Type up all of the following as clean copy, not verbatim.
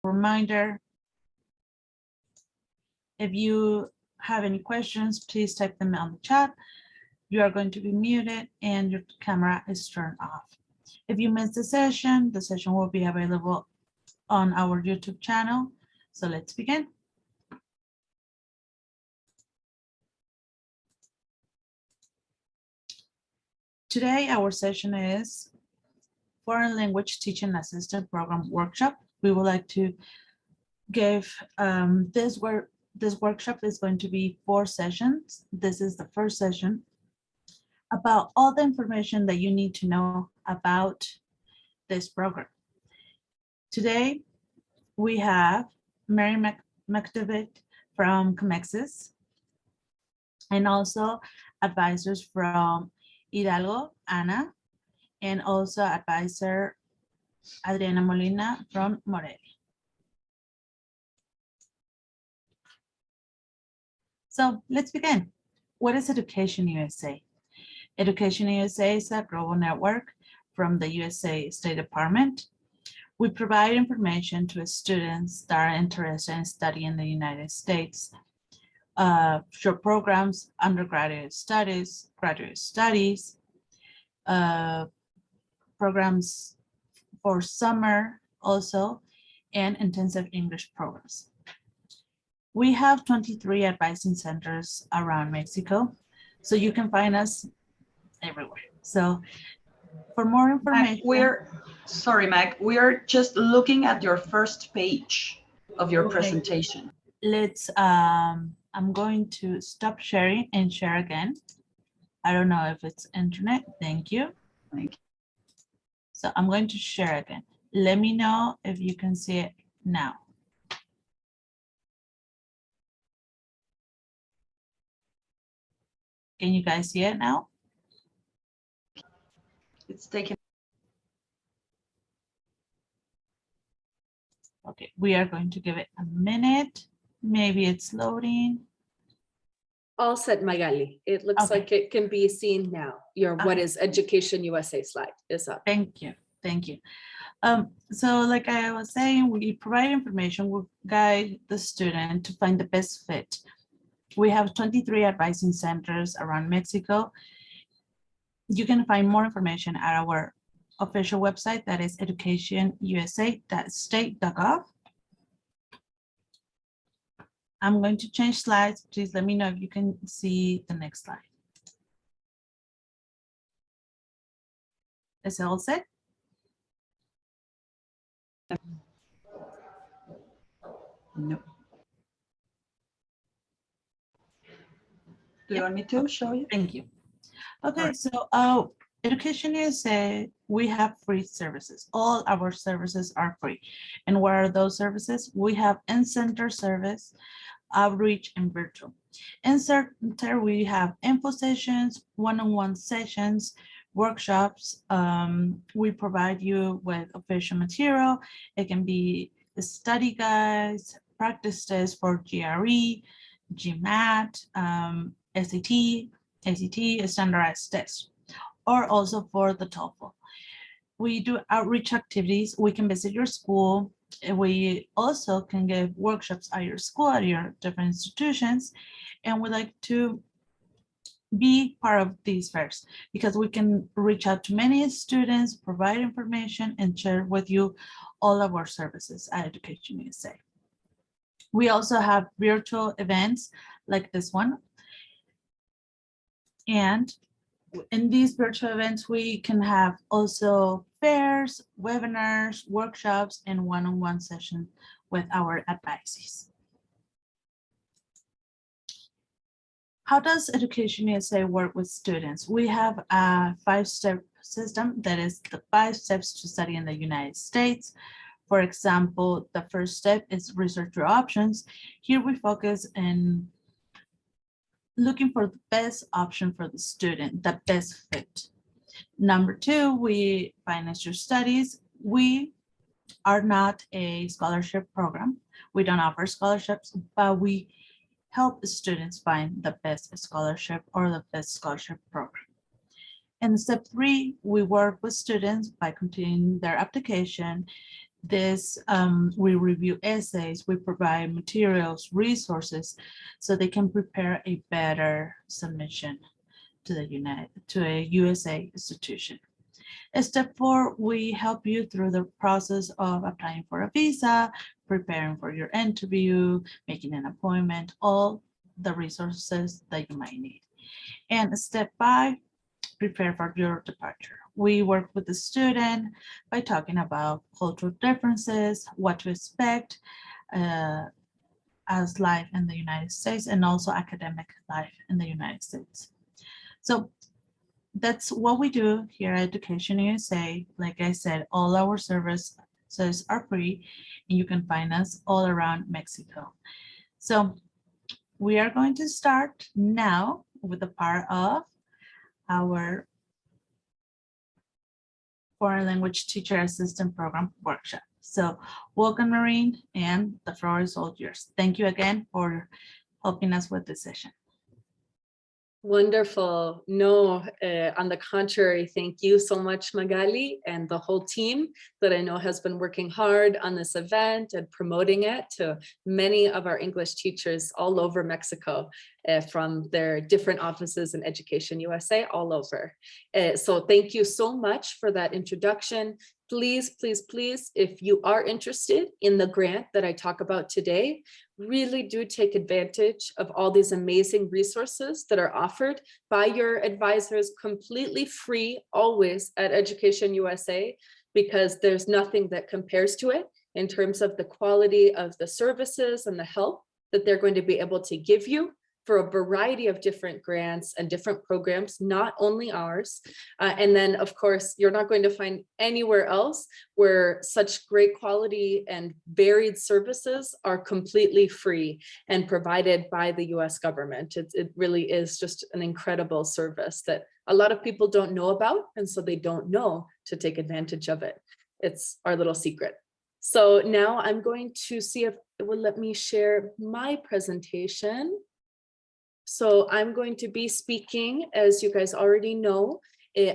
Reminder, if you have any questions, please type them on the chat. You are going to be muted and your camera is turned off. If you miss the session will be available on our YouTube channel. So let's begin. Today, our session is Foreign Language Teaching Assistant Program Workshop. We would like to give this workshop is going to be 4 sessions. This is the first session about all the information that you need to know about this program. Today, we have Mary McDevitt from Comexis and also advisors from Hidalgo, Ana, and also advisor Adriana Molina from Morelia. So let's begin. What is Education USA? Education USA is a global network from the USA State Department. We provide information to students that are interested in studying in the United States. Short programs, undergraduate studies, graduate studies, programs for summer also, and intensive English programs. We have 23 advising centers around Mexico, so you can find us everywhere. So for more information, sorry, Meg, we are just looking at your first page of your presentation. Let's, I'm going to stop sharing and share again. I don't know if it's internet. Thank you. Thank you. So I'm going to share again. Let me know if you can see it now. Can you guys see it now? It's taken. Okay, we are going to give it a minute. Maybe it's loading. All set, Magali. It looks like it can be seen now. Your What is Education USA slide is up. Thank you. Thank you. So like I was saying, we provide information, we guide the student to find the best fit. We have 23 advising centers around Mexico. You can find more information at our official website, that is educationusa.state.gov. I'm going to change slides. Please let me know if you can see the next slide. Is it all set? No. Do you want me to show you? Thank you. Okay, Right. so Education USA, we have free services. All our services are free. And what are those services? We have in-center service, outreach, and virtual. In-center, we have info sessions, one-on-one sessions, workshops. We provide you with official material. It can be the study guides, practice tests for GRE, GMAT, SAT, ACT, standardized tests, or also for the TOEFL. We do outreach activities. We can visit your school. We also can give workshops at your school, at your different institutions, and we like to be part of these fairs because we can reach out to many students, provide information, and share with you all of our services at Education USA. We also have virtual events like this one. And in these virtual events, we can have also fairs, webinars, workshops, and one-on-one sessions with our advisees. How does Education USA work with students? We have a 5-step system that is the 5 steps to study in the United States. For example, the first step is research your options. Here we focus on looking for the best option for the student, the best fit. Number 2, we finance your studies. We are not a scholarship program. We don't offer scholarships, but we help students find the best scholarship or the best scholarship program. And step 3, we work with students by completing their application, We review essays, we provide materials, resources, so they can prepare a better submission to a USA institution. Step 4, we help you through the process of applying for a visa, preparing for your interview, making an appointment, all the resources that you might need. And step 5, prepare for your departure. We work with the student by talking about cultural differences, what to expect as life in the United States, and also academic life in the United States. So that's what we do here at Education USA. Like I said, all our services are free, and you can find us all around Mexico. So we are going to start now with the part of our Foreign Language Teacher Assistant Program workshop. So welcome, Maureen, and the floor is all yours. Thank you again for helping us with this session. Wonderful. No, on the contrary, thank you so much, Magali, and the whole team that I know has been working hard on this event and promoting it to many of our English teachers all over Mexico, from their different offices in Education USA all over. So thank you so much for that introduction. Please, please, please, if you are interested in the grant that I talk about today, really do take advantage of all these amazing resources that are offered by your advisors, completely free, always at Education USA, because there's nothing that compares to it in terms of the quality of the services and the help that they're going to be able to give you for a variety of different grants and different programs, not only ours. And then, of course, you're not going to find anywhere else where such great quality and varied services are completely free and provided by the US government. It really is just an incredible service that a lot of people don't know about, and so they don't know to take advantage of it. It's our little secret. So now I'm going to see if it will let me share my presentation. So I'm going to be speaking, as you guys already know,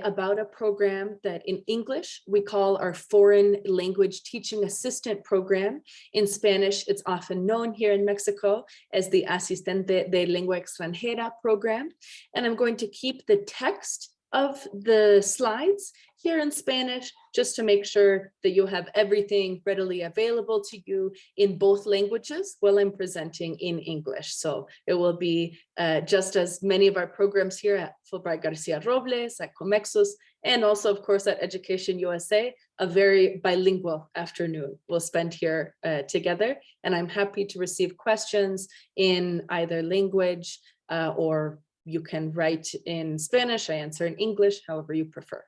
about a program that in English we call our Foreign Language Teaching Assistant Program. In Spanish, it's often known here in Mexico as the Asistente de Lengua Extranjera program. And I'm going to keep the text of the slides here in Spanish, just to make sure that you have everything readily available to you in both languages while I'm presenting in English. So it will be just as many of our programs here at Fulbright Garcia Robles, at Comexus, and also, of course, at Education USA, a very bilingual afternoon we'll spend here together. And I'm happy to receive questions in either language or you can write in Spanish, I answer in English, however you prefer.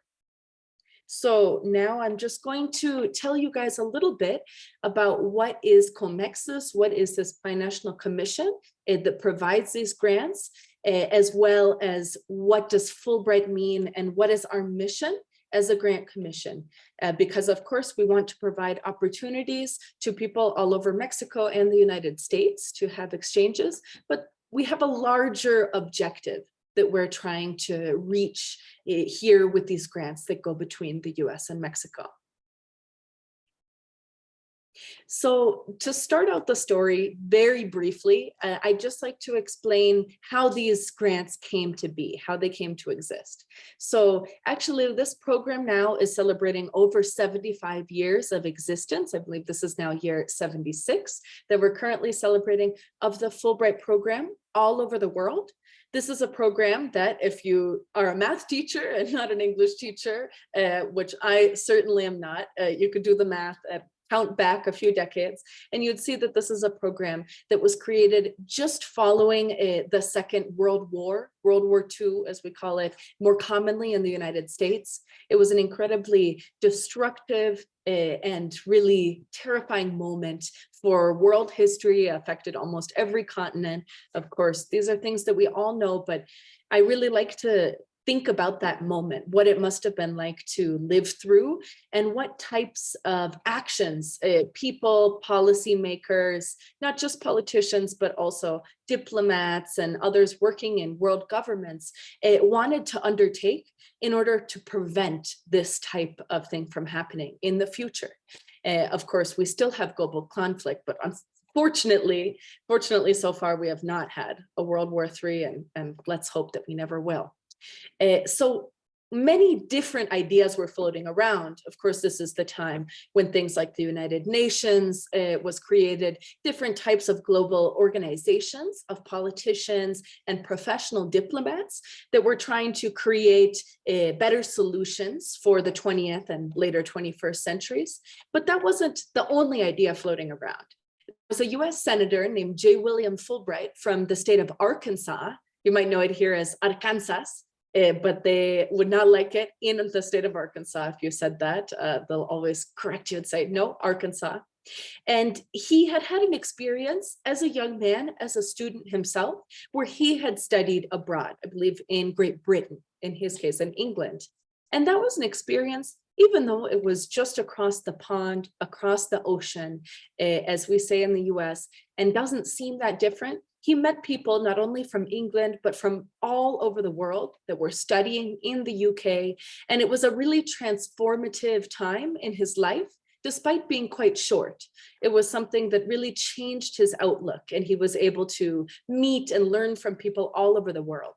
So now I'm just going to tell you guys a little bit about what is Comexus, what is this binational commission that provides these grants, as well as what does Fulbright mean and what is our mission as a grant commission, because of course we want to provide opportunities to people all over Mexico and the United States to have exchanges, but we have a larger objective that we're trying to reach here with these grants that go between the US and Mexico. So to start out the story very briefly, I'd just like to explain how these grants came to be, how they came to exist. So actually this program now is celebrating over 75 years of existence. I believe this is now year 76 that we're currently celebrating of the Fulbright program all over the world. This is a program that if you are a math teacher and not an English teacher, which I certainly am not, you could do the math count back a few decades, and you'd see that this is a program that was created just following the Second World War, World War II, as we call it, more commonly in the United States. It was an incredibly destructive and really terrifying moment for world history, affected almost every continent. Of course, these are things that we all know, but I really like to think about that moment, what it must have been like to live through, and what types of actions people, policymakers, not just politicians, but also diplomats and others working in world governments wanted to undertake in order to prevent this type of thing from happening in the future. Of course, we still have global conflict, but unfortunately, fortunately, so far we have not had a World War III, and let's hope that we never will. So many different ideas were floating around. Of course, this is the time when things like the United Nations was created, different types of global organizations of politicians and professional diplomats that were trying to create better solutions for the 20th and later 21st centuries. But that wasn't the only idea floating around. There was a US Senator named J. William Fulbright from the state of Arkansas. You might know it here as Arkansas. But they would not like it in the state of Arkansas. If you said that, they'll always correct you and say, no, Arkansas. And he had had an experience as a young man, as a student himself, where he had studied abroad, I believe in Great Britain, in his case, in England. And that was an experience, even though it was just across the pond, across the ocean, as we say in the US, and doesn't seem that different. He met people not only from England, but from all over the world that were studying in the UK. And it was a really transformative time in his life, despite being quite short. It was something that really changed his outlook, and he was able to meet and learn from people all over the world.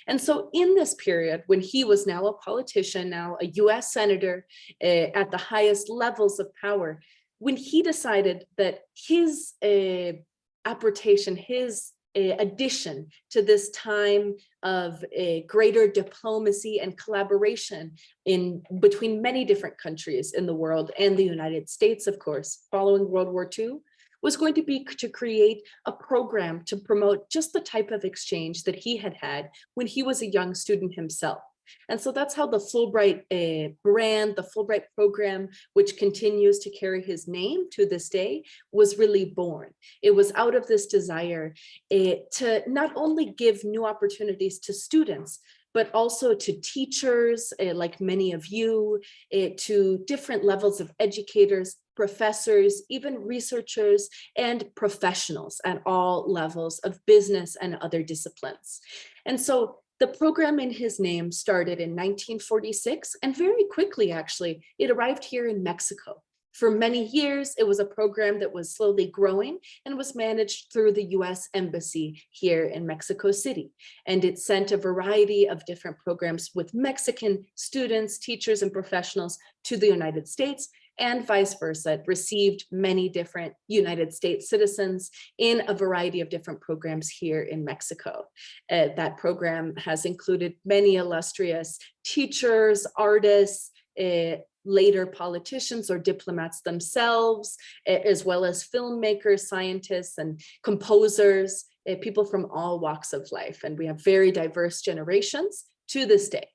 And so in this period, when he was now a politician, now a US senator at the highest levels of power, when he decided that his apportation, his addition to this time of a greater diplomacy and collaboration in between many different countries in the world and the United States, of course, following World War II, was going to be to create a program to promote just the type of exchange that he had had when he was a young student himself. And so that's how the Fulbright brand, the Fulbright program, which continues to carry his name to this day, was really born. It was out of this desire to not only give new opportunities to students, but also to teachers, like many of you, to different levels of educators, professors, even researchers, and professionals at all levels of business and other disciplines. And so the program in his name started in 1946, and very quickly, actually, it arrived here in Mexico. For many years, it was a program that was slowly growing and was managed through the US Embassy here in Mexico City. And it sent a variety of different programs with Mexican students, teachers, and professionals to the United States, and vice versa. It received many different United States citizens in a variety of different programs here in Mexico. That program has included many illustrious teachers, artists, later politicians or diplomats themselves, as well as filmmakers, scientists, and composers, people from all walks of life. And we have very diverse generations to this day.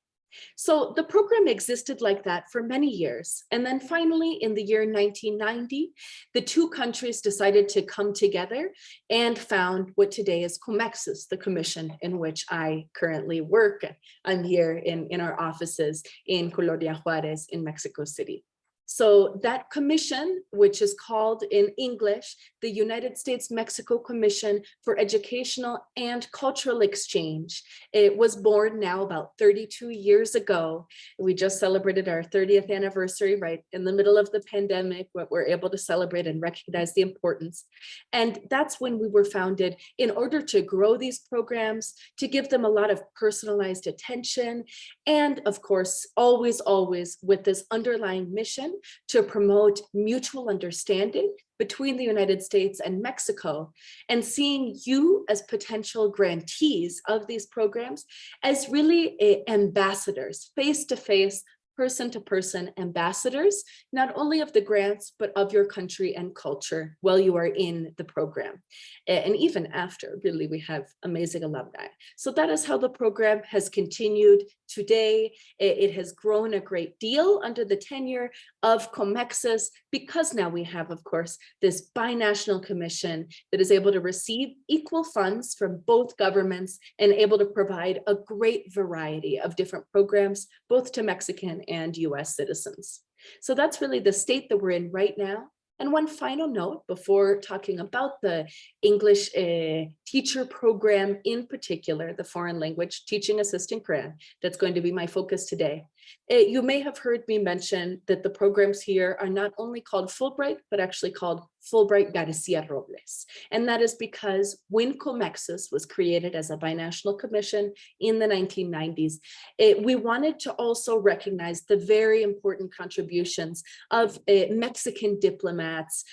So the program existed like that for many years. And then finally, in the year 1990, the two countries decided to come together and found what today is COMEXUS, the commission in which I currently work. I'm here in our offices in Colonia Juarez in Mexico City. So that commission, which is called in English, the United States-Mexico Commission for Educational and Cultural Exchange. It was born now about 32 years ago. We just celebrated our 30th anniversary right in the middle of the pandemic, but we're able to celebrate and recognize the importance. And that's when we were founded in order to grow these programs, to give them a lot of personalized attention, and of course, always, always with this underlying mission to promote mutual understanding between the United States and Mexico, and seeing you as potential grantees of these programs as really ambassadors, face-to-face, person-to-person ambassadors, not only of the grants, but of your country and culture while you are in the program. And even after, really, we have amazing alumni. So that is how the program has continued today. It has grown a great deal under the tenure of COMEXUS, because now we have, of course, this binational commission that is able to receive equal funds from both governments and able to provide a great variety of different programs, both to Mexican and US citizens. So that's really the state that we're in right now. And one final note before talking about the English teacher program in particular, the foreign language teaching assistant grant, that's going to be my focus today. You may have heard me mention that the programs here are not only called Fulbright, but actually called Fulbright Garcia Robles. And that is because when COMEXUS was created as a binational commission in the 1990s, we wanted to also recognize the very important contributions of Mexican diplomats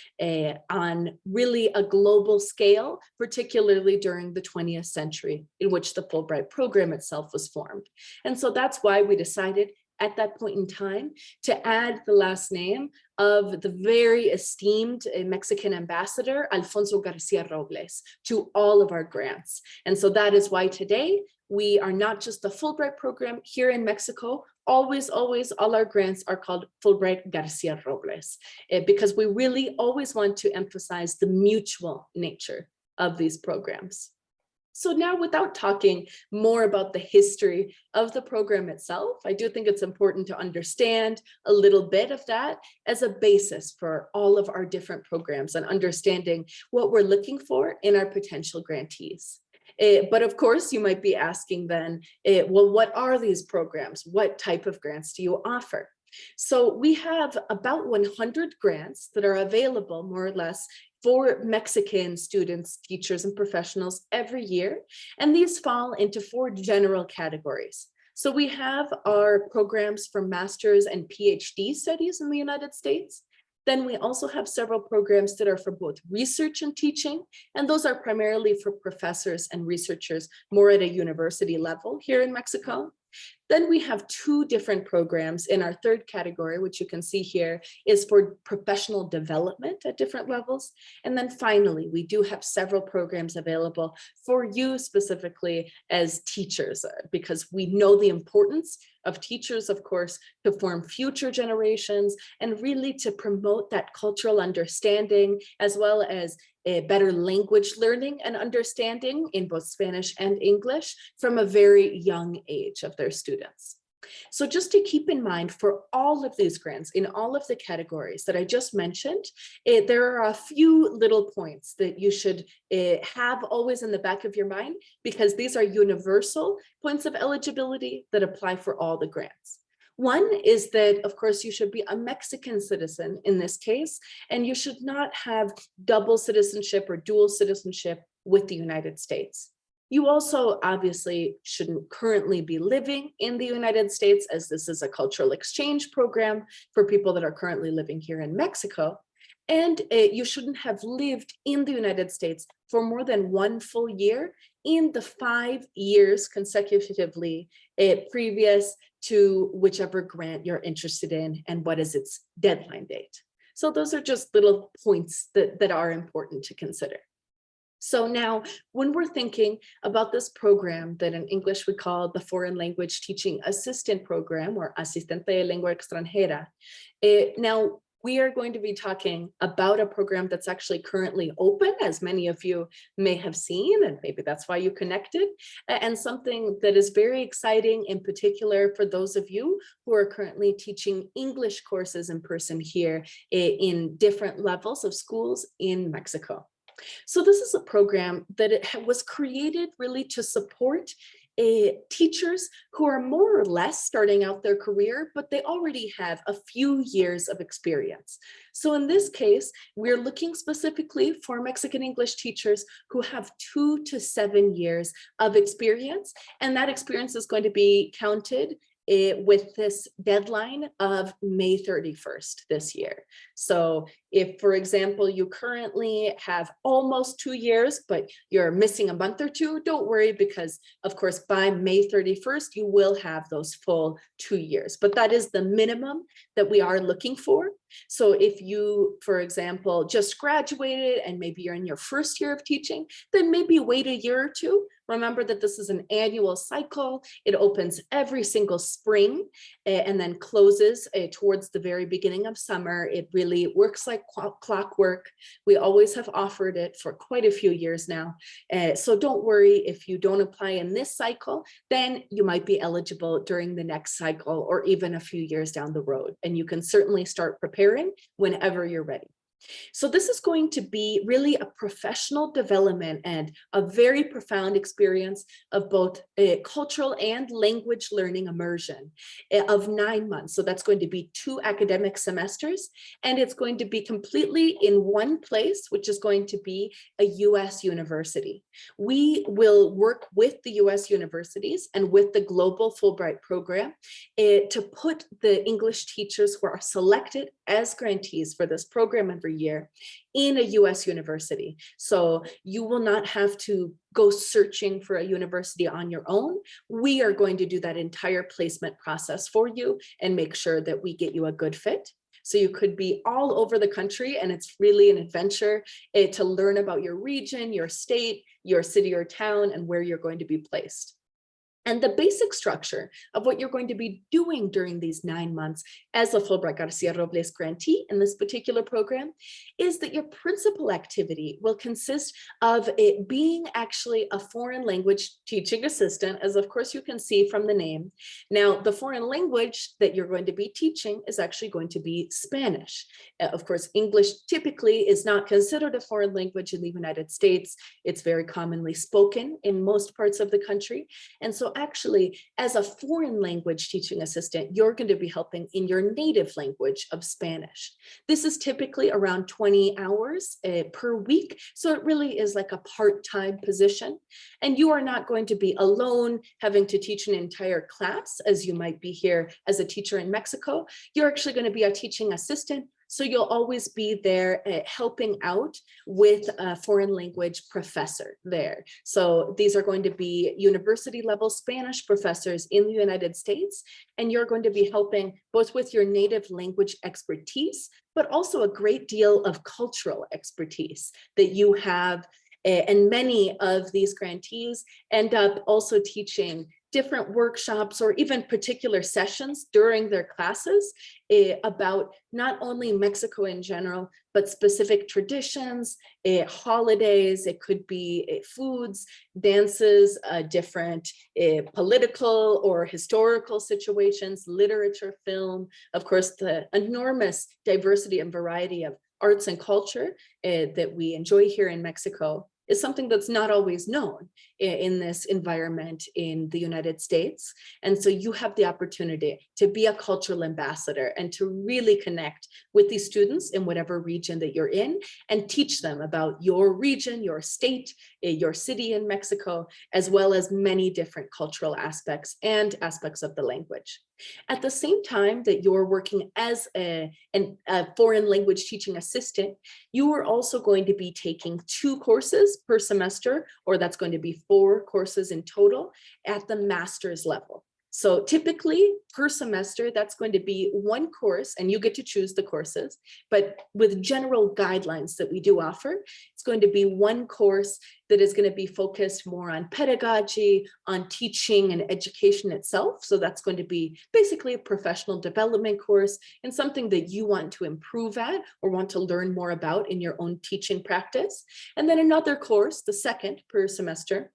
on really a global scale, particularly during the 20th century, in which the Fulbright program itself was formed. And so that's why we decided at that point in time to add the last name of the very esteemed Mexican ambassador, Alfonso Garcia Robles, to all of our grants. And so that is why today we are not just the Fulbright program here in Mexico. Always, all our grants are called Fulbright Garcia Robles, because we really always want to emphasize the mutual nature of these programs. So now, without talking more about the history of the program itself, I do think it's important to understand a little bit of that as a basis for all of our different programs and understanding what we're looking for in our potential grantees. But of course, you might be asking then, well, what are these programs? What type of grants do you offer? So we have about 100 grants that are available more or less for Mexican students, teachers, and professionals every year. And these fall into 4 general categories. So we have our programs for master's and PhD studies in the United States. Then we also have several programs that are for both research and teaching, and those are primarily for professors and researchers more at a university level here in Mexico. Then we have 2 different programs in our 3rd category, which you can see here is for professional development at different levels. And then finally, we do have several programs available for you specifically as teachers, because we know the importance of teachers, of course, to form future generations and really to promote that cultural understanding, as well as a better language learning and understanding in both Spanish and English from a very young age of their students. So just to keep in mind, for all of these grants, in all of the categories that I just mentioned, there are a few little points that you should have always in the back of your mind, because these are universal points of eligibility that apply for all the grants. One is that, of course, you should be a Mexican citizen in this case, and you should not have double citizenship or dual citizenship with the United States. You also obviously shouldn't currently be living in the United States, as this is a cultural exchange program for people that are currently living here in Mexico. And you shouldn't have lived in the United States for more than 1 full year in the 5 years consecutively previous to whichever grant you're interested in and what is its deadline date. So those are just little points that are important to consider. So now, when we're thinking about this program that in English we call the Foreign Language Teaching Assistant Program, or Asistente de Lengua Extranjera, now we are going to be talking about a program that's actually currently open, as many of you may have seen, and maybe that's why you connected, and something that is very exciting, in particular for those of you who are currently teaching English courses in person here in different levels of schools in Mexico. So this is a program that was created really to support teachers who are more or less starting out their career, but they already have a few years of experience. So in this case, we're looking specifically for Mexican English teachers who have 2 to 7 years of experience, and that experience is going to be counted with this deadline of May 31st this year. So if, for example, you currently have almost 2 years, but you're missing a month or 2, don't worry, because of course, by May 31st, you will have those full 2 years, but that is the minimum that we are looking for. So if you, for example, just graduated and maybe you're in your first year of teaching, then maybe wait a year or 2. Remember that this is an annual cycle. It opens every single spring and then closes towards the very beginning of summer. It really works like clockwork. We always have offered it for quite a few years now. So don't worry if you don't apply in this cycle, then you might be eligible during the next cycle or even a few years down the road. And you can certainly start preparing whenever you're ready. So this is going to be really a professional development and a very profound experience of both cultural and language learning immersion of 9 months. So that's going to be 2 academic semesters, and it's going to be completely in one place, which is going to be a US university. We will work with the US universities and with the Global Fulbright program to put the English teachers who are selected as grantees for this program every year in a US university. So you will not have to go searching for a university on your own. We are going to do that entire placement process for you and make sure that we get you a good fit. So you could be all over the country, and it's really an adventure to learn about your region, your state, your city or town, and where you're going to be placed. And the basic structure of what you're going to be doing during these 9 months as a Fulbright Garcia Robles grantee in this particular program is that your principal activity will consist of it being actually a foreign language teaching assistant, as of course you can see from the name. Now, the foreign language that you're going to be teaching is actually going to be Spanish. Of course, English typically is not considered a foreign language in the United States. It's very commonly spoken in most parts of the country. And so actually, as a foreign language teaching assistant, you're going to be helping in your native language of Spanish. This is typically around 20 hours per week. So it really is like a part-time position. And you are not going to be alone having to teach an entire class as you might be here as a teacher in Mexico. You're actually going to be a teaching assistant. So you'll always be there helping out with a foreign language professor there. So these are going to be university level Spanish professors in the United States, and you're going to be helping both with your native language expertise, but also a great deal of cultural expertise that you have. And many of these grantees end up also teaching different workshops or even particular sessions during their classes about not only Mexico in general, but specific traditions, holidays, it could be foods, dances, different political or historical situations, literature, film, of course, the enormous diversity and variety of arts and culture that we enjoy here in Mexico is something that's not always known in this environment in the United States. And so you have the opportunity to be a cultural ambassador and to really connect with these students in whatever region that you're in and teach them about your region, your state, your city in Mexico, as well as many different cultural aspects and aspects of the language. At the same time that you're working as a foreign language teaching assistant, you are also going to be taking 2 courses per semester, or that's going to be 4 courses in total at the master's level. So typically per semester, that's going to be 1 course, and you get to choose the courses, but with general guidelines that we do offer, it's going to be 1 course that is going to be focused more on pedagogy, on teaching and education itself. So that's going to be basically a professional development course and something that you want to improve at or want to learn more about in your own teaching practice. And then another course, the 2nd per semester,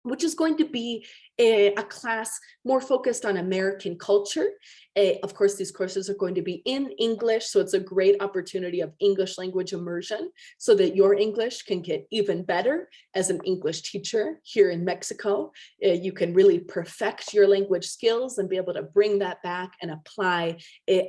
which is going to be a class more focused on American culture. Of course, these courses are going to be in English, so it's a great opportunity of English language immersion so that your English can get even better as an English teacher here in Mexico. You can really perfect your language skills and be able to bring that back and apply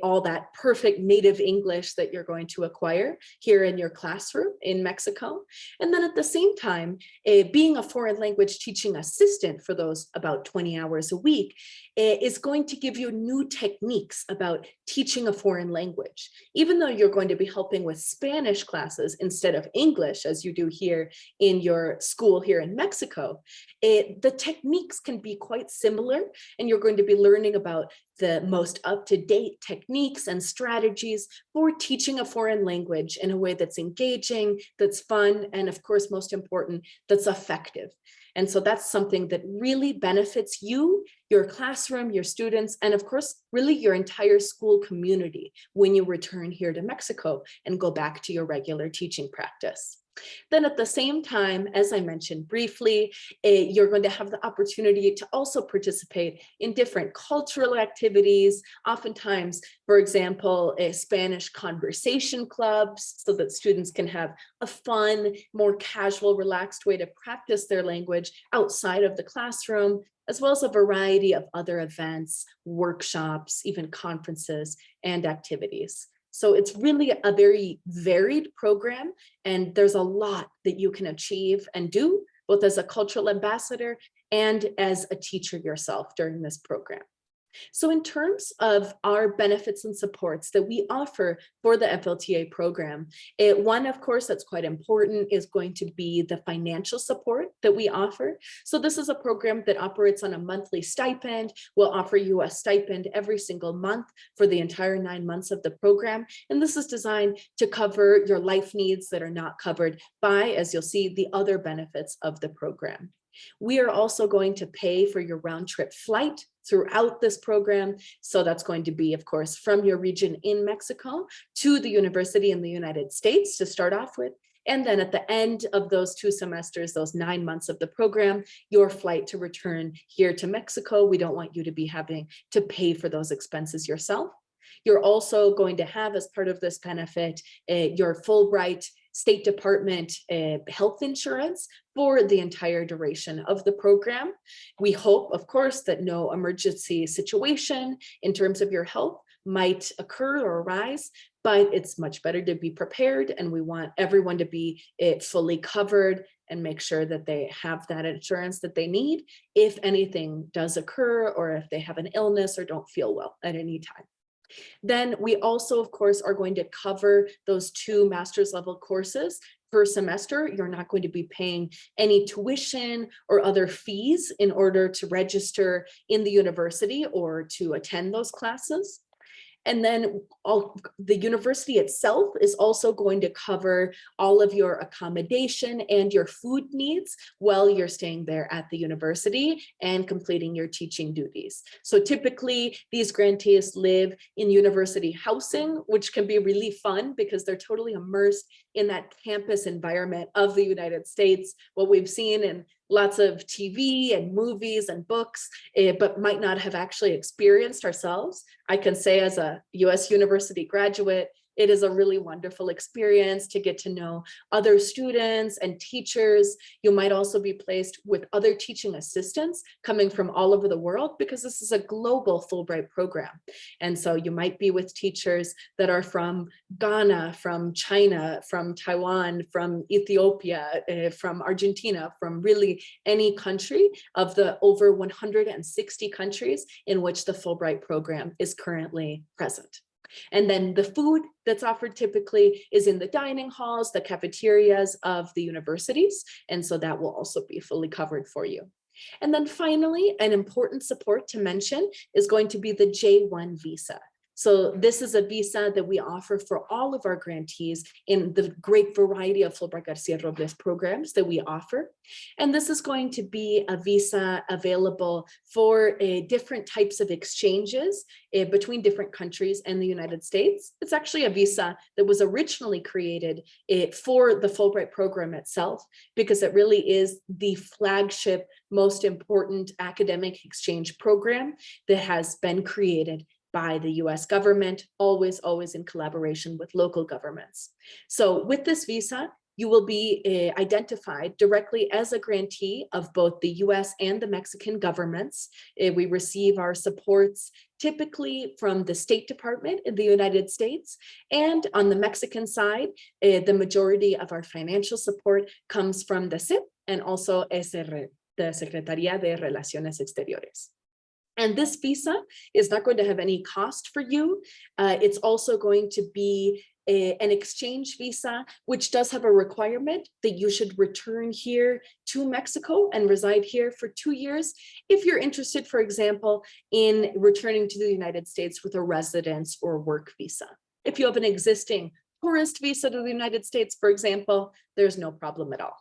all that perfect native English that you're going to acquire here in your classroom in Mexico. And then at the same time, being a foreign language teaching assistant for those about 20 hours a week is going to give you new techniques about teaching a foreign language. Even though you're going to be helping with Spanish classes instead of English, as you do here in your school here in Mexico, the techniques can be quite similar, and you're going to be learning about the most up-to-date techniques and strategies for teaching a foreign language in a way that's engaging, that's fun, and of course, most important, that's effective. And so that's something that really benefits you, your classroom, your students, and of course, really your entire school community when you return here to Mexico and go back to your regular teaching practice. Then at the same time, as I mentioned briefly, you're going to have the opportunity to also participate in different cultural activities, oftentimes, for example, Spanish conversation clubs, so that students can have a fun, more casual, relaxed way to practice their language outside of the classroom, as well as a variety of other events, workshops, even conferences and activities. So it's really a very varied program, and there's a lot that you can achieve and do, both as a cultural ambassador and as a teacher yourself during this program. So in terms of our benefits and supports that we offer for the FLTA program, one, of course, that's quite important is going to be the financial support that we offer. So this is a program that operates on a monthly stipend. We'll offer you a stipend every single month for the entire 9 months of the program. And this is designed to cover your life needs that are not covered by, as you'll see, the other benefits of the program. We are also going to pay for your round trip flight throughout this program. So that's going to be, of course, from your region in Mexico to the university in the United States to start off with. And then at the end of those 2 semesters, those 9 months of the program, your flight to return here to Mexico. We don't want you to be having to pay for those expenses yourself. You're also going to have, as part of this benefit, your Fulbright State Department health insurance for the entire duration of the program. We hope, of course, that no emergency situation in terms of your health might occur or arise, but it's much better to be prepared, and we want everyone to be fully covered and make sure that they have that insurance that they need if anything does occur, or if they have an illness or don't feel well at any time. Then we also, of course, are going to cover those 2 master's level courses per semester. You're not going to be paying any tuition or other fees in order to register in the university or to attend those classes. And then the university itself is also going to cover all of your accommodation and your food needs while you're staying there at the university and completing your teaching duties. So typically these grantees live in university housing, which can be really fun because they're totally immersed in that campus environment of the United States, what we've seen in lots of TV and movies and books, but might not have actually experienced ourselves. I can say as a US university graduate, it is a really wonderful experience to get to know other students and teachers. You might also be placed with other teaching assistants coming from all over the world, because this is a global Fulbright program. And so you might be with teachers that are from Ghana, from China, from Taiwan, from Ethiopia, from Argentina, from really any country of the over 160 countries in which the Fulbright program is currently present. And then the food that's offered typically is in the dining halls, the cafeterias of the universities. And so that will also be fully covered for you. And then finally, an important support to mention is going to be the J1 visa. So this is a visa that we offer for all of our grantees in the great variety of Fulbright Garcia Robles programs that we offer. And this is going to be a visa available for different types of exchanges between different countries and the United States. It's actually a visa that was originally created for the Fulbright program itself, because it really is the flagship, most important academic exchange program that has been created by the US government, always in collaboration with local governments. So with this visa, you will be identified directly as a grantee of both the US and the Mexican governments. We receive our supports typically from the State Department in the United States. And on the Mexican side, the majority of our financial support comes from the SIP and also SR, the Secretaría de Relaciones Exteriores. And this visa is not going to have any cost for you. It's also going to be an exchange visa, which does have a requirement that you should return here to Mexico and reside here for 2 years. If you're interested, for example, in returning to the United States with a residence or work visa. If you have an existing tourist visa to the United States, for example, there's no problem at all.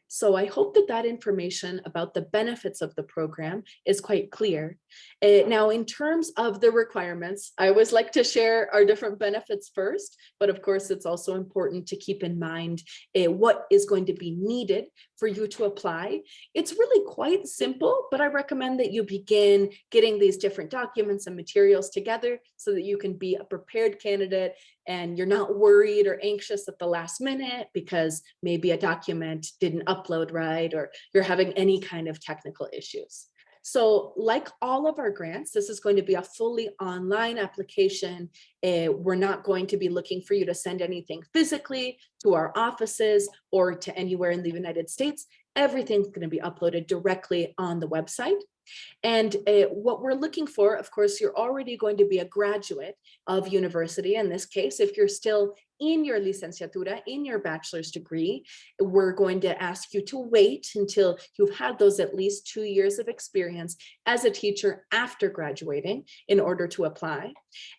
So I hope that that information about the benefits of the program is quite clear. Now, in terms of the requirements, I always like to share our different benefits first, but of course, it's also important to keep in mind what is going to be needed for you to apply. It's really quite simple, but I recommend that you begin getting these different documents and materials together so that you can be a prepared candidate and you're not worried or anxious at the last minute because maybe a document didn't upload right or you're having any kind of technical issues. So like all of our grants, this is going to be a fully online application. We're not going to be looking for you to send anything physically to our offices or to anywhere in the United States. Everything's going to be uploaded directly on the website. And what we're looking for, of course, you're already going to be a graduate of university. In this case, if you're still in your licenciatura, in your bachelor's degree, we're going to ask you to wait until you've had those at least 2 years of experience as a teacher after graduating in order to apply.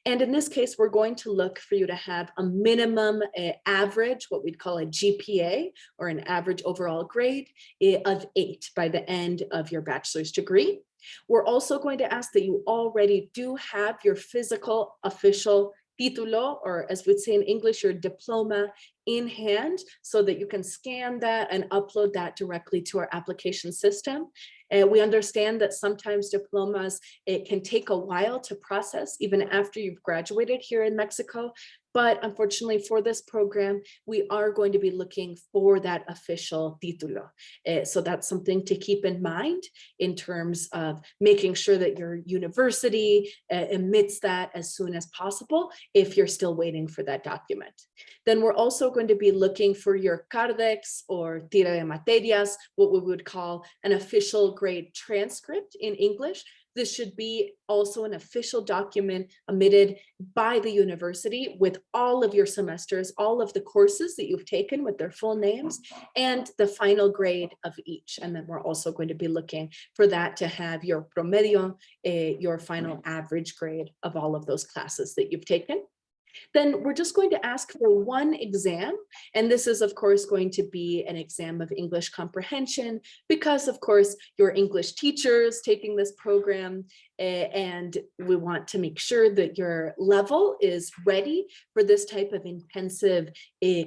And in this case, we're going to look for you to have a minimum average, what we'd call a GPA, or an average overall grade of 8 by the end of your bachelor's degree. We're also going to ask that you already do have your physical official título, or as we'd say in English, your diploma in hand, so that you can scan that and upload that directly to our application system. We understand that sometimes diplomas, it can take a while to process even after you've graduated here in Mexico. But unfortunately for this program, we are going to be looking for that official título. So that's something to keep in mind in terms of making sure that your university emits that as soon as possible if you're still waiting for that document. Then we're also going to be looking for your Cardex or tira de materias, what we would call an official grade transcript in English. This should be also an official document emitted by the university with all of your semesters, all of the courses that you've taken with their full names and the final grade of each. And then we're also going to be looking for that to have your promedio, your final average grade of all of those classes that you've taken. Then we're just going to ask for one exam. And this is, of course, going to be an exam of English comprehension because, of course, you're English teachers taking this program. And we want to make sure that your level is ready for this type of intensive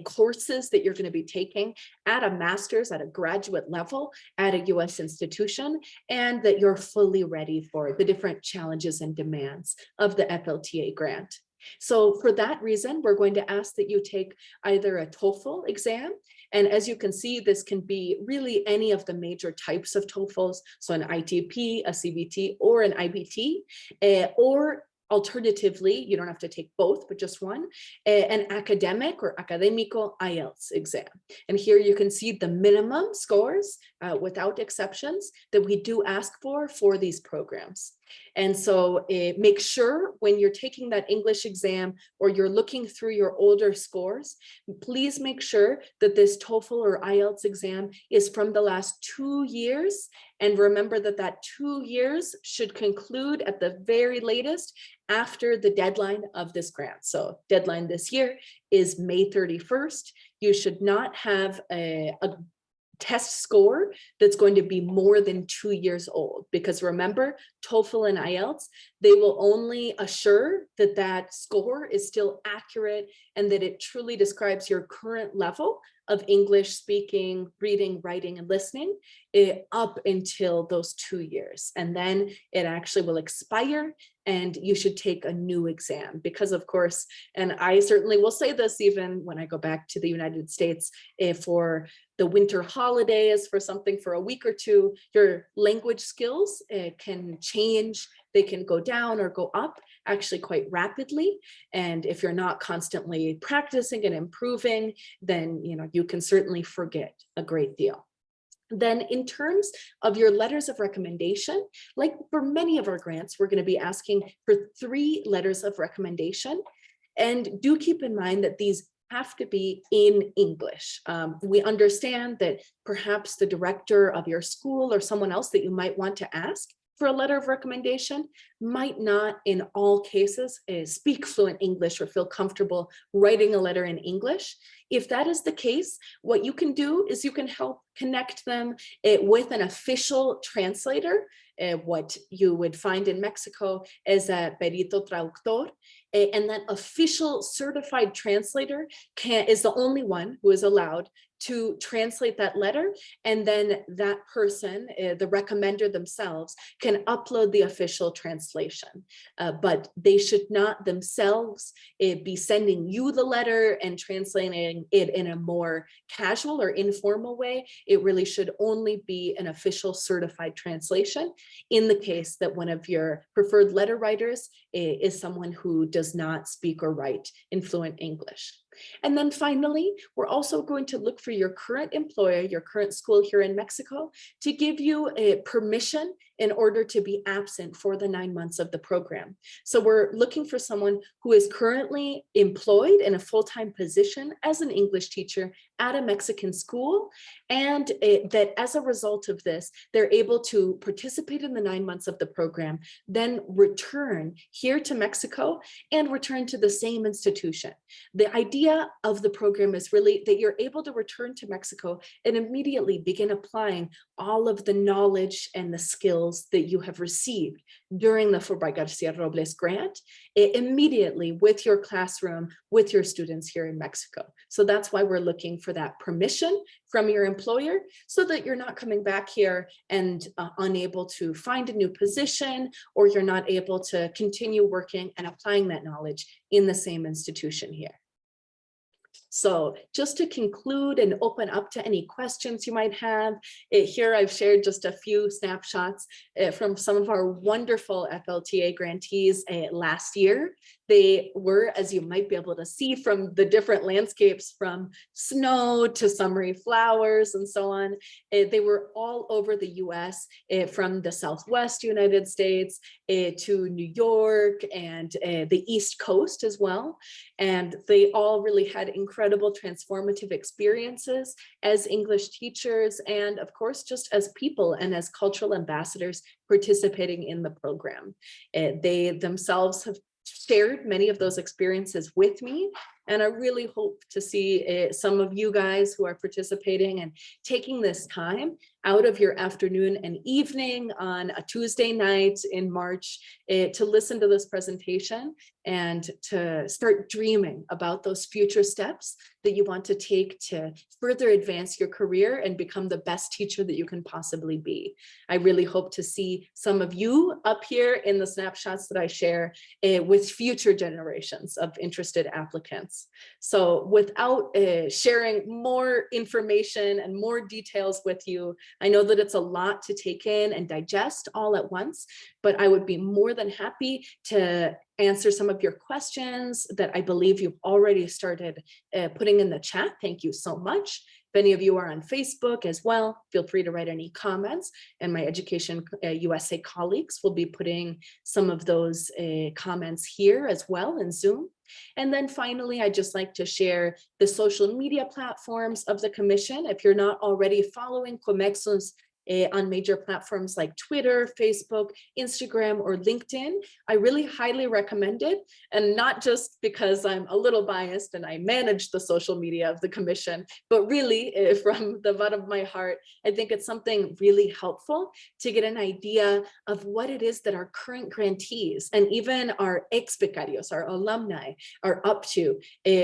courses that you're going to be taking at a master's, at a graduate level, at a US institution, and that you're fully ready for the different challenges and demands of the FLTA grant. So for that reason, we're going to ask that you take either a TOEFL exam, and as you can see, this can be really any of the major types of TOEFLs, so an ITP, a CBT, or an IBT, or alternatively, you don't have to take both, but just one, an academic or académico IELTS exam. And here you can see the minimum scores without exceptions that we do ask for these programs. And so make sure when you're taking that English exam or you're looking through your older scores, please make sure that this TOEFL or IELTS exam is from the last 2 years. And remember that that 2 years should conclude at the very latest after the deadline of this grant. So deadline this year is May 31st. You should not have a test score that's going to be more than 2 years old, because remember, TOEFL and IELTS, they will only assure that that score is still accurate and that it truly describes your current level of English speaking, reading, writing, and listening up until those 2 years. And then it actually will expire and you should take a new exam because, of course, and I certainly will say this even when I go back to the United States for the winter holidays, for something for a week or two, your language skills can change. They can go down or go up actually quite rapidly. And if you're not constantly practicing and improving, then you can certainly forget a great deal. Then in terms of your letters of recommendation, like for many of our grants, we're going to be asking for 3 letters of recommendation. And do keep in mind that these have to be in English. We understand that perhaps the director of your school or someone else that you might want to ask for a letter of recommendation might not in all cases speak fluent English or feel comfortable writing a letter in English. If that is the case, what you can do is you can help connect them with an official translator. What you would find in Mexico is a perito traductor, and that official certified translator is the only one who is allowed to translate that letter, and then that person, the recommender themselves, can upload the official translation. But they should not themselves be sending you the letter and translating it in a more casual or informal way. It really should only be an official certified translation in the case that one of your preferred letter writers is someone who does not speak or write in fluent English. And then finally, we're also going to look for your current employer, your current school here in Mexico, to give you a permission in order to be absent for the 9 months of the program. So we're looking for someone who is currently employed in a full-time position as an English teacher at a Mexican school, and that as a result of this, they're able to participate in the 9 months of the program, then return here to Mexico and return to the same institution. The idea of the program is really that you're able to return to Mexico and immediately begin applying all of the knowledge and the skills that you have received during the Fulbright Garcia Robles grant immediately with your classroom, with your students here in Mexico. So that's why we're looking for that permission from your employer, so that you're not coming back here and unable to find a new position, or you're not able to continue working and applying that knowledge in the same institution here. So just to conclude and open up to any questions you might have, here I've shared just a few snapshots from some of our wonderful FLTA grantees last year. They were, as you might be able to see from the different landscapes, from snow to summery flowers and so on. They were all over the US, from the Southwest United States to New York and the East Coast as well. And they all really had incredible transformative experiences as English teachers, and of course, just as people and as cultural ambassadors participating in the program. They themselves have shared many of those experiences with me, and I really hope to see some of you guys who are participating and taking this time out of your afternoon and evening on a Tuesday night in March to listen to this presentation and to start dreaming about those future steps that you want to take to further advance your career and become the best teacher that you can possibly be. I really hope to see some of you up here in the snapshots that I share with future generations of interested applicants. So without sharing more information and more details with you, I know that it's a lot to take in and digest all at once, but I would be more than happy to answer some of your questions that I believe you've already started putting in the chat. Thank you so much. If any of you are on Facebook as well, feel free to write any comments, and my Education USA colleagues will be putting some of those comments here as well in Zoom. And then finally, I'd just like to share the social media platforms of the Commission. If you're not already following Comexus on major platforms like Twitter, Facebook, Instagram, or LinkedIn, I really highly recommend it. And not just because I'm a little biased and I manage the social media of the Commission, but really from the bottom of my heart, I think it's something really helpful to get an idea of what it is that our current grantees and even our ex-becarios, our alumni, are up to.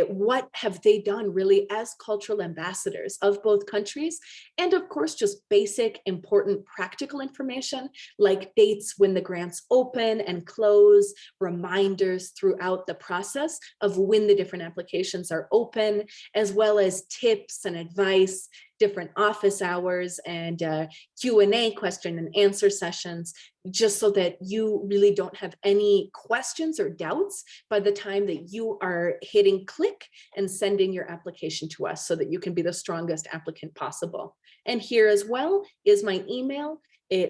What have they done really as cultural ambassadors of both countries? And of course, just basic important practical information like dates when the grants open and close, reminders throughout the process of when the different applications are open, as well as tips and advice, different office hours, and Q&A question and answer sessions, just so that you really don't have any questions or doubts by the time that you are hitting click and sending your application to us, so that you can be the strongest applicant possible. And here as well is my email,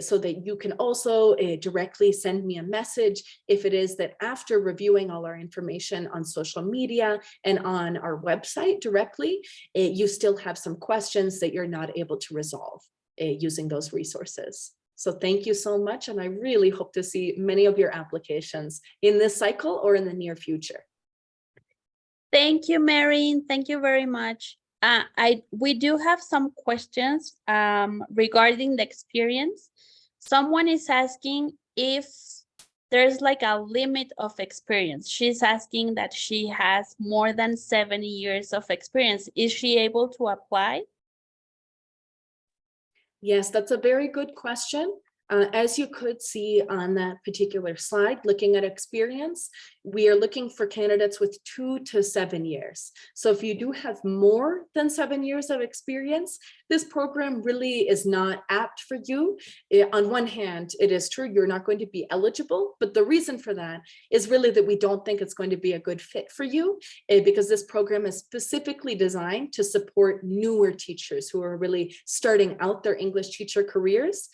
so that you can also directly send me a message if it is that after reviewing all our information on social media and on our website directly, you still have some questions that you're not able to resolve using those resources. So thank you so much. And I really hope to see many of your applications in this cycle or in the near future. Thank you, Mary. Thank you very much. We do have some questions regarding the experience. Someone is asking if there's like a limit of experience. She's asking that she has more than 7 years of experience. Is she able to apply? Yes, that's a very good question. As you could see on that particular slide, looking at experience, we are looking for candidates with 2 to 7 years. So if you do have more than 7 years of experience, this program really is not apt for you. On one hand, it is true you're not going to be eligible, but the reason for that is really that we don't think it's going to be a good fit for you because this program is specifically designed to support newer teachers who are really starting out their English teacher careers.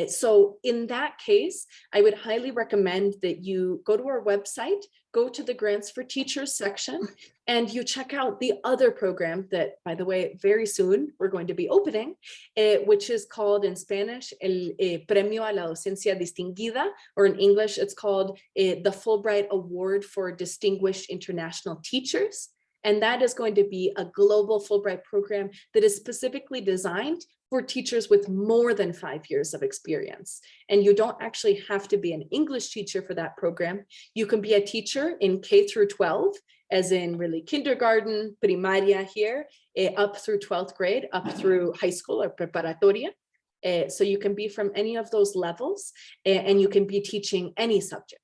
So in that case, I would highly recommend that you go to our website, go to the Grants for Teachers section, and you check out the other program that, by the way, very soon we're going to be opening, which is called in Spanish, el Premio a la Docencia Distinguida, or in English, it's called the Fulbright Award for Distinguished International Teachers. And that is going to be a global Fulbright program that is specifically designed for teachers with more than 5 years of experience. And you don't actually have to be an English teacher for that program. You can be a teacher in K through 12, as in really kindergarten, primaria here, up through 12th grade, up through high school or preparatoria. So you can be from any of those levels and you can be teaching any subject.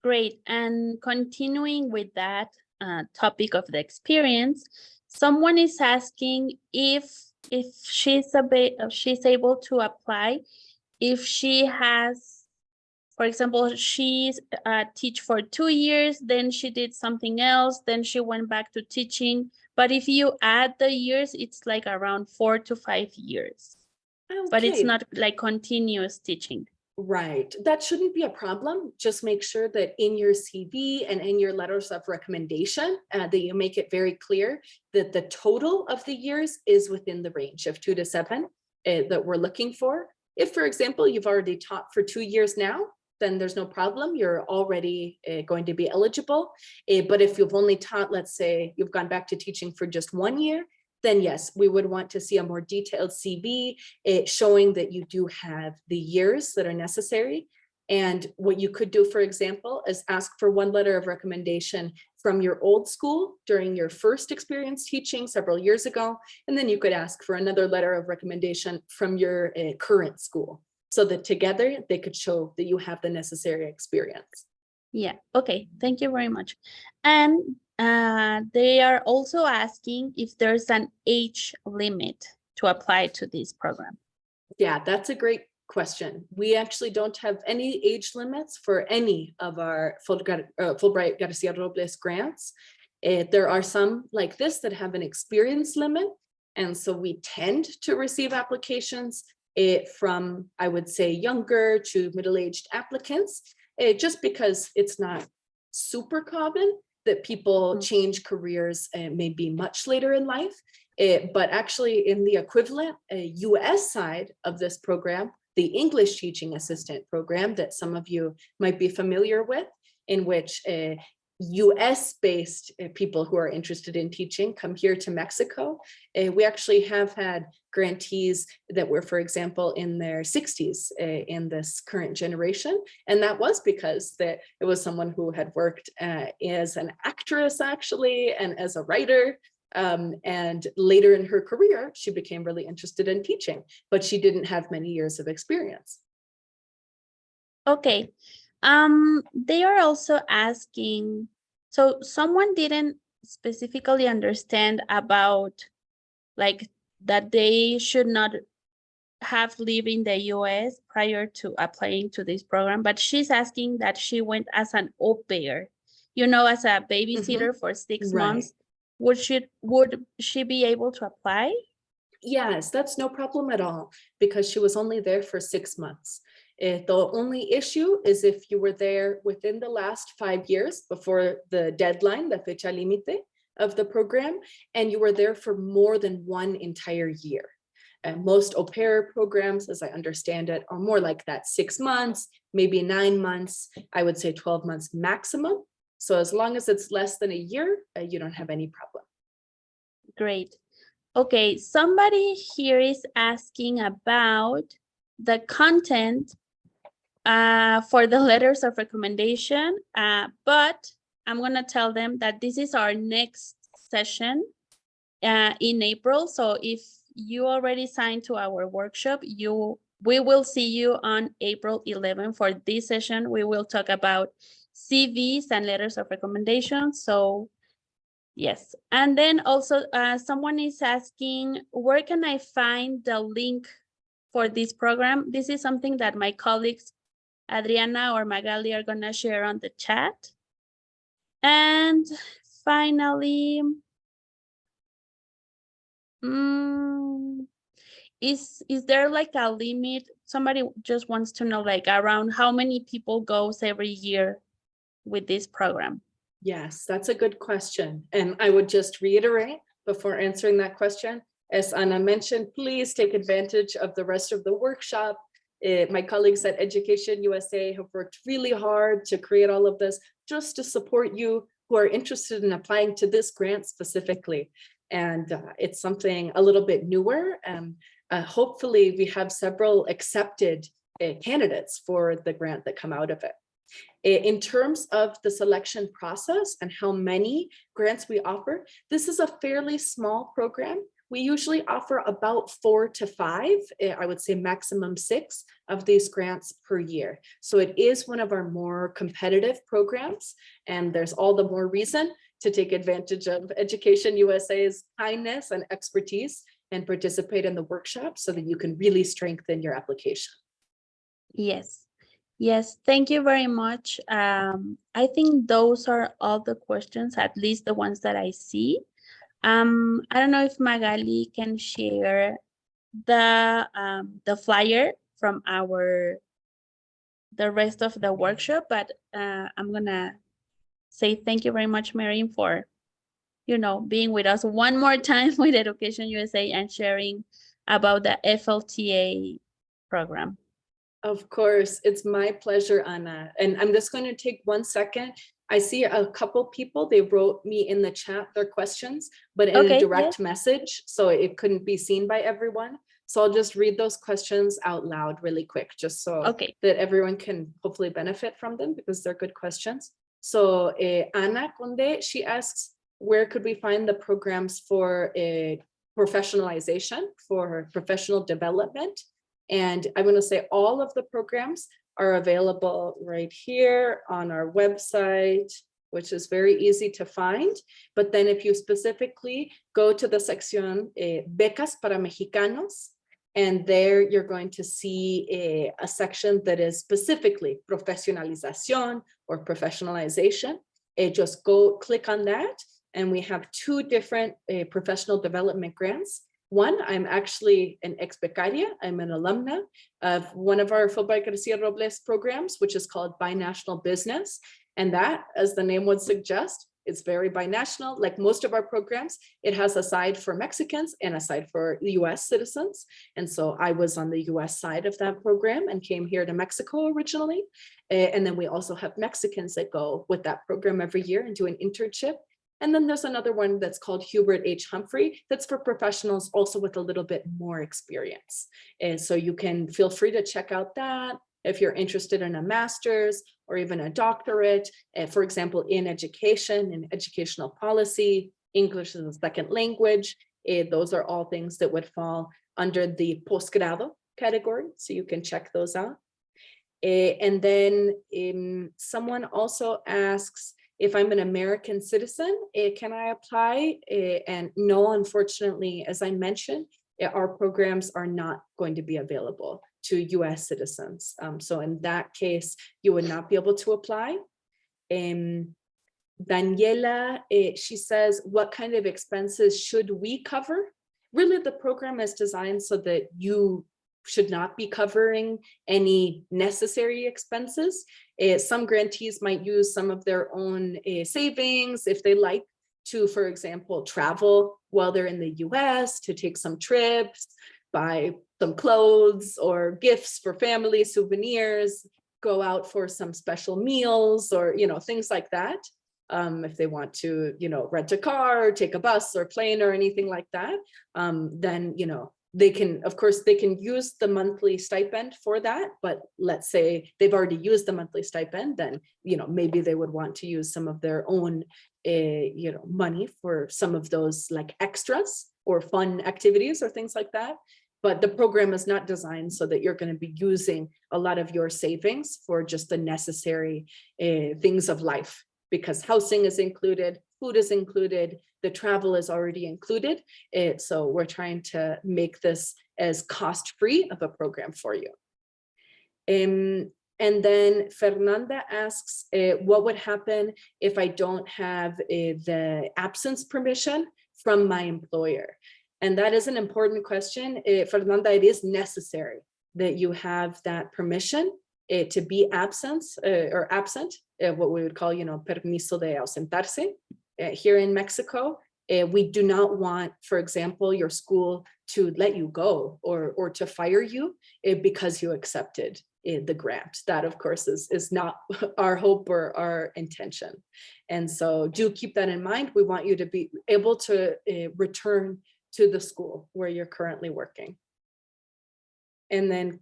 Great. And continuing with that topic of the experience, someone is asking if she's able to apply, if she has, for example, she's teach for 2 years, then she did something else, then she went back to teaching. But if you add the years, it's like around 4 to 5 years. Okay. But it's not like continuous teaching. Right. That shouldn't be a problem. Just make sure that in your CV and in your letters of recommendation that you make it very clear that the total of the years is within the range of 2 to 7 that we're looking for. If, for example, you've already taught for 2 years now, then there's no problem. You're already going to be eligible. But if you've only taught, let's say you've gone back to teaching for just 1 year, then yes, we would want to see a more detailed CV showing that you do have the years that are necessary. And what you could do, for example, is ask for 1 letter of recommendation from your old school during your first experience teaching several years ago. And then you could ask for another letter of recommendation from your current school so that together they could show that you have the necessary experience. Yeah, okay, thank you very much. And they are also asking if there's an age limit to apply to this program. Yeah, that's a great question. We actually don't have any age limits for any of our Fulbright Garcia Robles grants. There are some like this that have an experience limit. And so we tend to receive applications from, I would say, younger to middle-aged applicants, just because it's not super common that people change careers maybe much later in life. But actually in the equivalent US side of this program, the English teaching assistant program that some of you might be familiar with, in which US-based people who are interested in teaching come here to Mexico. We actually have had grantees that were, for example, in their 60s in this current generation. And that was because it was someone who had worked as an actress, actually, and as a writer. And later in her career, she became really interested in teaching, but she didn't have many years of experience. Okay. They are also asking, so someone didn't specifically understand about like that they should not have lived in the US prior to applying to this program, but she's asking that she went as an au pair, you know, as a babysitter for 6 months. Would she be able to apply? Yes, that's no problem at all, because she was only there for 6 months. The only issue is if you were there within the last 5 years before the deadline, the fecha límite of the program, and you were there for more than 1 entire year. And most au pair programs, as I understand it, are more like that 6 months, maybe 9 months, I would say 12 months maximum. So as long as it's less than a year, you don't have any problem. Great. Okay, somebody here is asking about the content for the letters of recommendation, but I'm gonna tell them that this is our next session in April. So if you already signed to our workshop, we will see you on April 11 for this session. We will talk about CVs and letters of recommendation. So yes, and then also someone is asking, where can I find the link for this program? This is something that my colleagues, Adriana or Magali, are gonna share on the chat. And finally, is there like a limit? Somebody just wants to know like around how many people goes every year with this program? Yes, that's a good question. And I would just reiterate before answering that question, as Anna mentioned, please take advantage of the rest of the workshop. My colleagues at Education USA have worked really hard to create all of this just to support you who are interested in applying to this grant specifically. And it's something a little bit newer. Hopefully we have several accepted candidates for the grant that come out of it. In terms of the selection process and how many grants we offer, this is a fairly small program. We usually offer about 4 to 5, I would say maximum 6 of these grants per year. So it is one of our more competitive programs, and there's all the more reason to take advantage of Education USA's kindness and expertise and participate in the workshop so that you can really strengthen your application. Yes. Yes, thank you very much. I think those are all the questions, at least the ones that I see. I don't know if Magali can share the flyer from the rest of the workshop, but I'm gonna say thank you very much, Mary, for being with us one more time with Education USA and sharing about the FLTA program. Of course, it's my pleasure, Anna. And I'm just going to take 1 second. I see a couple people, they wrote me in the chat their questions, but in a direct message, so it couldn't be seen by everyone. So I'll just read those questions out loud really quick, just so that everyone can hopefully benefit from them because they're good questions. So Ana Conde, she asks, where could we find the programs for professionalization, for professional development? And I'm going to say all of the programs are available right here on our website, which is very easy to find. But then if you specifically go to the section Becas para Mexicanos, and there you're going to see a section that is specifically profesionalización or professionalization. Just go click on that. And we have 2 different professional development grants. One, I'm actually an ex-becaria. I'm an alumna of one of our Fulbright Garcia Robles programs, which is called Binational Business. And that, as the name would suggest, it's very binational. Like most of our programs, it has a side for Mexicans and a side for US citizens. And so I was on the US side of that program and came here to Mexico originally. And then we also have Mexicans that go with that program every year and do an internship. And then there's another one that's called Hubert H. Humphrey. That's for professionals also with a little bit more experience. And so you can feel free to check out that if you're interested in a master's or even a doctorate, for example, in education and educational policy, English as a second language. Those are all things that would fall under the postgrado category. So you can check those out. And then someone also asks, if I'm an American citizen, can I apply? And no, unfortunately, as I mentioned, our programs are not going to be available to US citizens. So in that case, you would not be able to apply. Daniela, she says, what kind of expenses should we cover? Really, the program is designed so that you should not be covering any necessary expenses. Some grantees might use some of their own savings if they like to, for example, travel while they're in the US to take some trips. buy some clothes or gifts for family, souvenirs, go out for some special meals, or, you know, things like that. If they want to, you know, rent a car, or take a bus or plane or anything like that, then, you know, they can, of course, they can use the monthly stipend for that. But let's say they've already used the monthly stipend, then, you know, maybe they would want to use some of their own, you know, money for some of those like extras or fun activities or things like that. But the program is not designed so that you're going to be using a lot of your savings for just the necessary things of life, because housing is included, food is included, the travel is already included. So we're trying to make this as cost-free of a program for you. And then Fernanda asks, what would happen if I don't have the absence permission from my employer? And that is an important question. Fernanda, it is necessary that you have that permission to be absent, what we would call, you know, permiso de ausentarse here in Mexico. We do not want, for example, your school to let you go or to fire you because you accepted the grant. That, of course, is not our hope or our intention. And so do keep that in mind. We want you to be able to return to the school where you're currently working. And then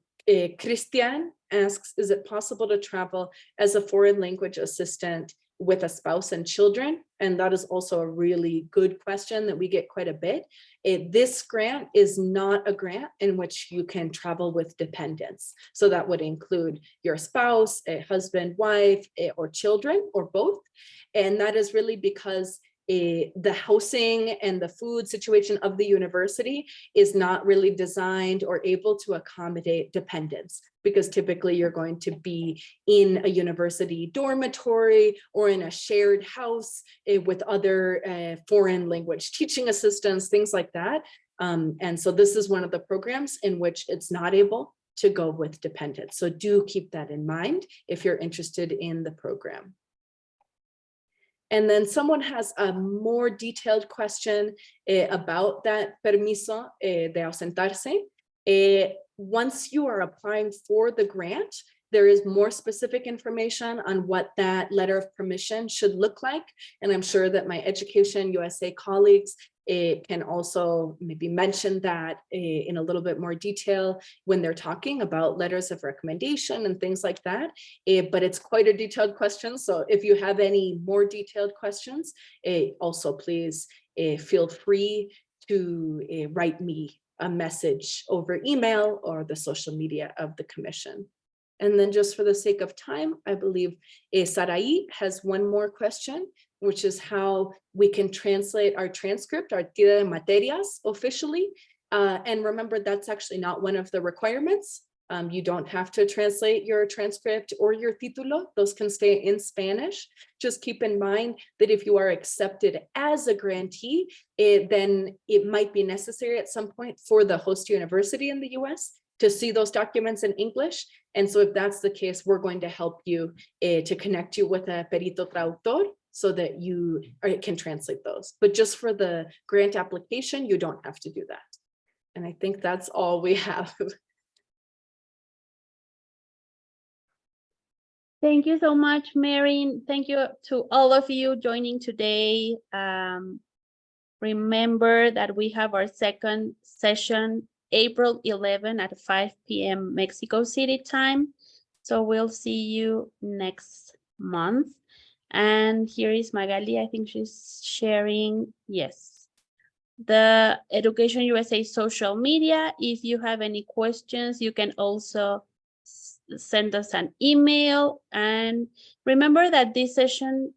Christian asks, is it possible to travel as a foreign language assistant with a spouse and children? And that is also a really good question that we get quite a bit. This grant is not a grant in which you can travel with dependents. So that would include your spouse, a husband, wife, or children, or both. And that is really because the housing and the food situation of the university is not really designed or able to accommodate dependents, because typically you're going to be in a university dormitory or in a shared house with other foreign language teaching assistants, things like that. And so this is one of the programs in which it's not able to go with dependents. So do keep that in mind if you're interested in the program. And then someone has a more detailed question about that permiso de ausentarse. Once you are applying for the grant, there is more specific information on what that letter of permission should look like. And I'm sure that my Education USA colleagues can also maybe mention that in a little bit more detail when they're talking about letters of recommendation and things like that. But it's quite a detailed question. So if you have any more detailed questions, also please feel free to write me a message over email or the social media of the commission. And then just for the sake of time, I believe Sarai has one more question, which is how we can translate our transcript, our tira de materias officially. And remember, that's actually not one of the requirements. You don't have to translate your transcript or your título. Those can stay in Spanish. Just keep in mind that if you are accepted as a grantee, then it might be necessary at some point for the host university in the US to see those documents in English. And so if that's the case, we're going to help you to connect you with a perito traductor so that you can translate those. But just for the grant application, you don't have to do that. And I think that's all we have. Thank you so much, Mary. Thank you to all of you joining today. Remember that we have our second session, April 11 at 5 p.m. Mexico City time. So we'll see you next month. And here is Magali. I think she's sharing, yes, the Education USA social media. If you have any questions, you can also send us an email. And remember that this session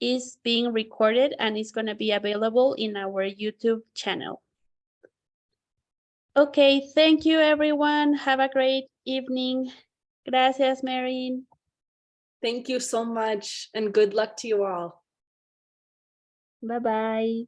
is being recorded and it's going to be available in our YouTube channel. Okay, thank you, everyone. Have a great evening. Gracias, Mary. Thank you so much, and good luck to you all. Bye-bye.